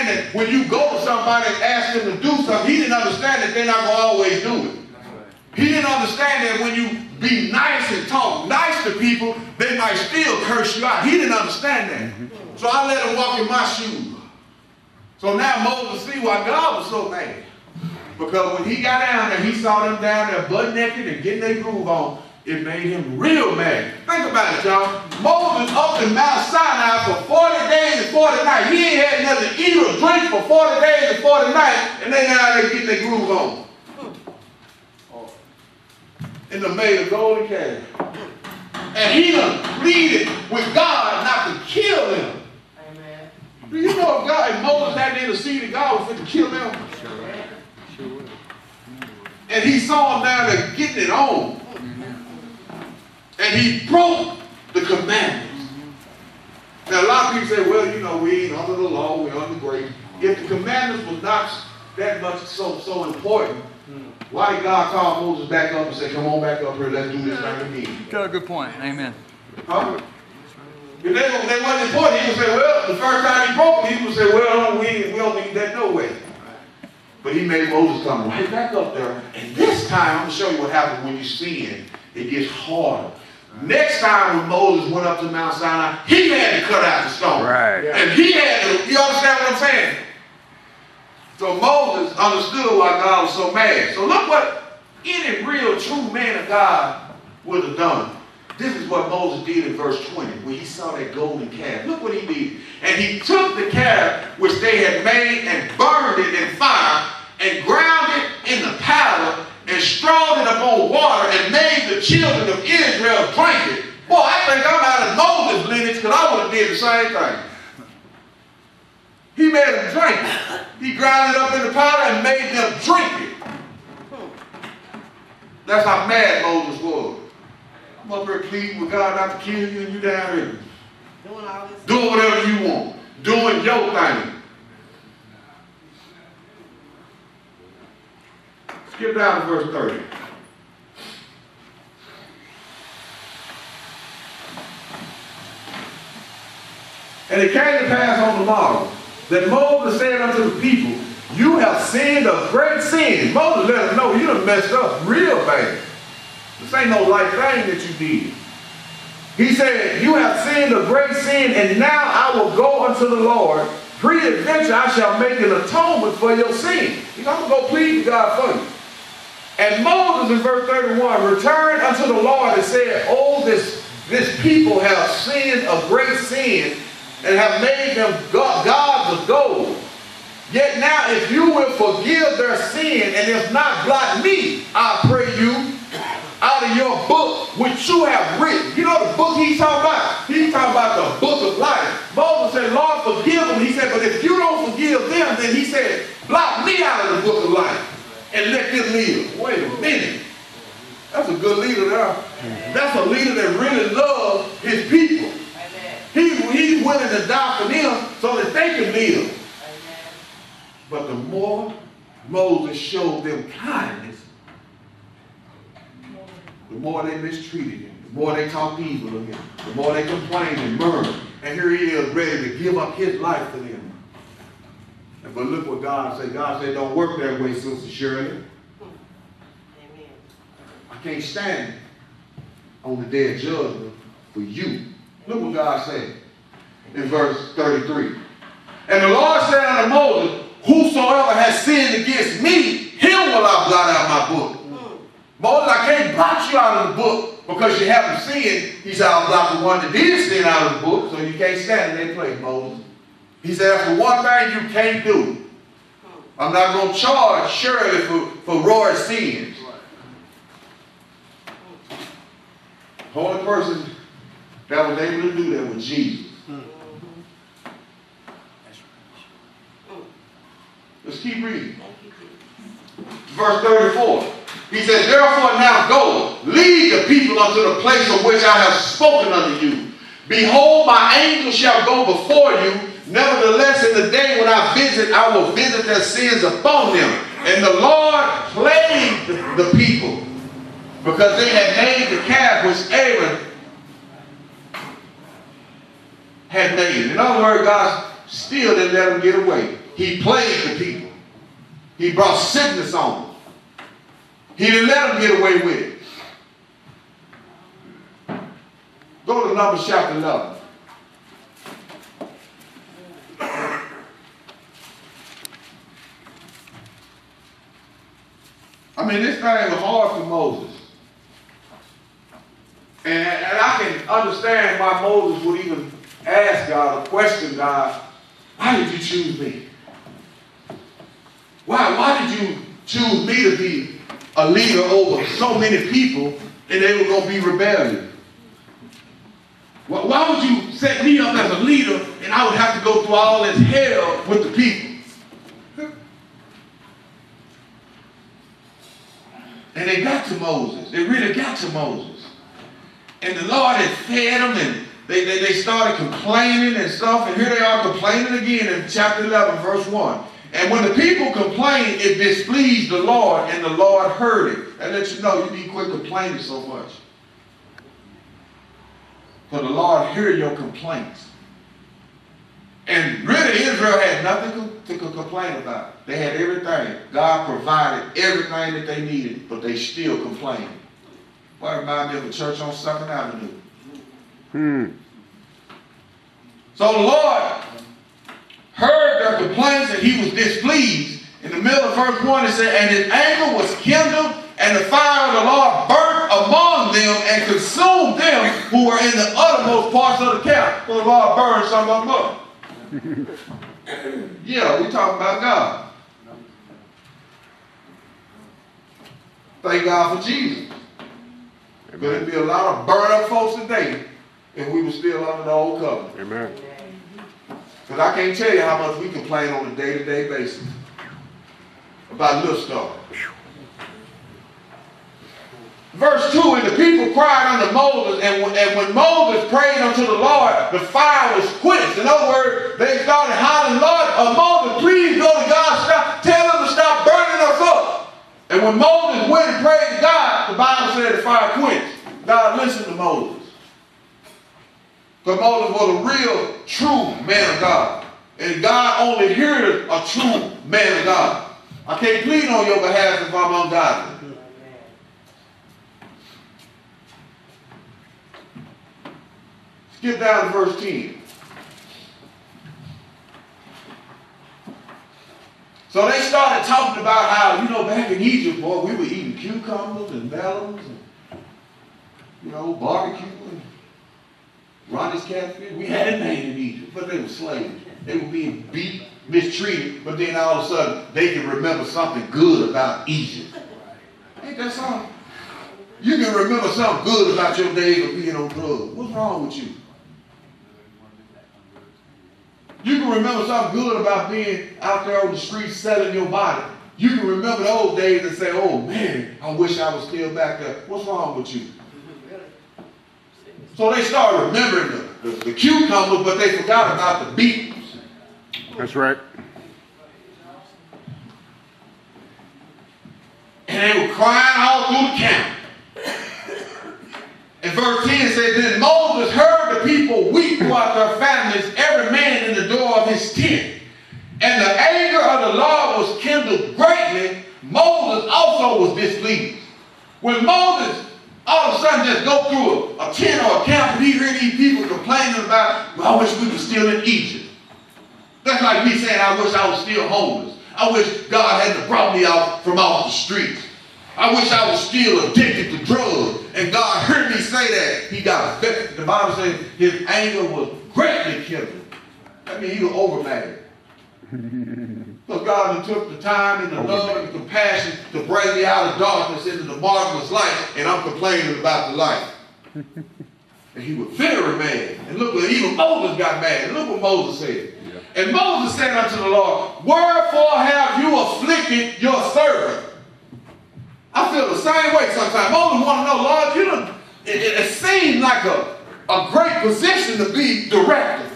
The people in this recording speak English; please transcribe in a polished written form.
understand that when you go to somebody and ask them to do something, he didn't understand that they're not going to always do it. He didn't understand that when you be nice and talk nice to people, they might still curse you out. He didn't understand that. So I let him walk in my shoes. So now Moses see why God was so mad. Because when he got down there, he saw them down there butt naked and getting their groove on. It made him real mad. Think about it, y'all. Moses up in Mount Sinai for 40 days and 40 nights. He ain't had nothing to eat or drink for 40 days and 40 nights, and they now they getting their groove on. And they made a golden calf. And he done pleaded with God not to kill them. Amen. Do you know if God, if Moses had to intercede, God was going to kill them? Sure. And he saw them down there getting it on. And he broke the commandments. Now a lot of people say, well, you know, we ain't under the law, we're under grace. If the commandments was not that much so important, why did God call Moses back up and say, come on back up here, let's do this thing again? Got a good point. Amen. Huh? If they wasn't important, he would say, well, the first time he broke them, he would say, well, we don't need that no way. But he made Moses come right back up there. And this time, I'm going to show you what happens when you sin. It gets harder. Next time when Moses went up to Mount Sinai, he had to cut out the stone. Right. And he had to, you understand what I'm saying? So Moses understood why God was so mad. So look what any real true man of God would have done. This is what Moses did in verse 20, when he saw that golden calf. Look what he did. And he took the calf which they had made and burned it in fire and ground it in the powder and strawed it upon water and made the children of Israel drink it. Boy, I think I'm out of Moses' lineage because I would have did the same thing. He made them drink it. He ground it up in the powder and made them drink it. That's how mad Moses was. I'm up here pleading with God not to kill you and you down here. Doing whatever you want. Doing your thing. Skip down to verse 30. And it came to pass on the morrow that Moses said unto the people, you have sinned a great sin. Moses let them know you done messed up real bad. This ain't no light thing that you did. He said, you have sinned a great sin, and now I will go unto the Lord. Peradventure I shall make an atonement for your sin. I'm going to go plead to God for you. And Moses in verse 31 returned unto the Lord and said, oh, this people have sinned a great sin and have made them gods of gold. Yet now if you will forgive their sin and if not blot me, I pray you, out of your book which you have written. You know the book he's talking about? He's talking about the book of life. Moses said, Lord, forgive them. He said, but if you don't forgive them, then he said, blot me out of the book of life and let them live. Wait a minute. That's a good leader there. That's a leader that really loves his people. He's willing to die for them so that they can live. But the more Moses showed them kindness, the more they mistreated him, the more they talked evil of him, the more they complained and murmured. And here he is ready to give up his life for them. But look what God said. God said, don't work that way, Sister Shirley. Amen. I can't stand on the day of judgment for you. Look what God said in verse 33. And the Lord said unto Moses, whosoever has sinned against me, him will I blot out my book. Moses, I can't blot you out of the book because you haven't sinned. He said, I'll blot the one that did sin out of the book, so you can't stand in that place, Moses. He said, that's the one thing you can't do. I'm not going to charge Shirley for Roy's sins. The only person that was able to do that was Jesus. Let's keep reading. Verse 34. He said, therefore now go, lead the people unto the place of which I have spoken unto you. Behold, my angel shall go before you. Nevertheless, in the day when I will visit their sins upon them. And the Lord plagued the people because they had made the calf which Aaron had made. In other words, God still didn't let them get away. he plagued the people. He brought sickness on them. He didn't let them get away with it. Go to Numbers chapter 11. I mean, this thing was hard for Moses. And I can understand why Moses would even ask God or question God, why did you choose me? Why did you choose me to be a leader over so many people and they were going to be rebellious? Why would you set me up as a leader and I would have to go through all this hell with the people? And they got to Moses. They really got to Moses. And the Lord had fed them, and they started complaining and stuff. And here they are complaining again in chapter 11, verse 1. And when the people complained, it displeased the Lord, and the Lord heard it. That lets you know you need to quit complaining so much. For the Lord heard your complaints. And really, Israel had nothing to complain about. They had everything. God provided everything that they needed, but they still complained. Well, it reminded me of a church on 2nd Avenue. So the Lord heard their complaints and he was displeased. In the middle of verse 1 it said, and his anger was kindled, and the fire of the Lord burnt among them and consumed them who were in the uttermost parts of the camp. So the Lord burned some of them up. Yeah, we're talking about God. Thank God for Jesus. There'd be a lot of burned up folks today if we were still under the old covenant. Amen. Because I can't tell you how much we complain on a day-to-day basis about little stuff. Verse 2, and the people cried unto Moses, and when Moses prayed unto the Lord, the fire was quenched. In other words, they started hollering, Lord, Moses, please go to God, tell him to stop burning us up. And when Moses went and prayed to God, the Bible said the fire quenched. God listened to Moses. Because Moses was a real, true man of God. And God only hears a true man of God. I can't plead on your behalf if I'm ungodly. Skip down to verse 10. So they started talking about how, back in Egypt, boy, we were eating cucumbers and melons and, barbecue and Ronnie's catfish. We had it made in Egypt, but they were slaves. They were being beat, mistreated, but then all of a sudden they can remember something good about Egypt. Ain't that something? You can remember something good about your days of being on drugs. What's wrong with you? You can remember something good about being out there on the streets selling your body. You can remember those days and say, oh man, I wish I was still back there. What's wrong with you? So they started remembering the cucumbers, but they forgot about the beetles. That's right. And they were crying all through the camp. And verse 10 says, then Moses heard the people weep throughout their families, every man in the door of his tent. And the anger of the Lord was kindled greatly. Moses also was displeased. When Moses all of a sudden just go through a tent or a camp and he heard these people complaining about, well, I wish we were still in Egypt. That's like me saying, I wish I was still homeless. I wish God hadn't brought me out from off the streets. I wish I was still addicted to drugs. And God heard me say that. He got affected. The Bible says his anger was greatly kindled. I mean, he was overmad. Because God took the time and the love and the compassion to bring me out of darkness into the marvelous light, and I'm complaining about the light. And he was very mad. And look, even Moses got mad. And look what Moses said. Yeah. And Moses said unto the Lord, wherefore have you afflicted your servant? I feel the same way sometimes. Moses want to know, Lord, it seems like a great position to be director.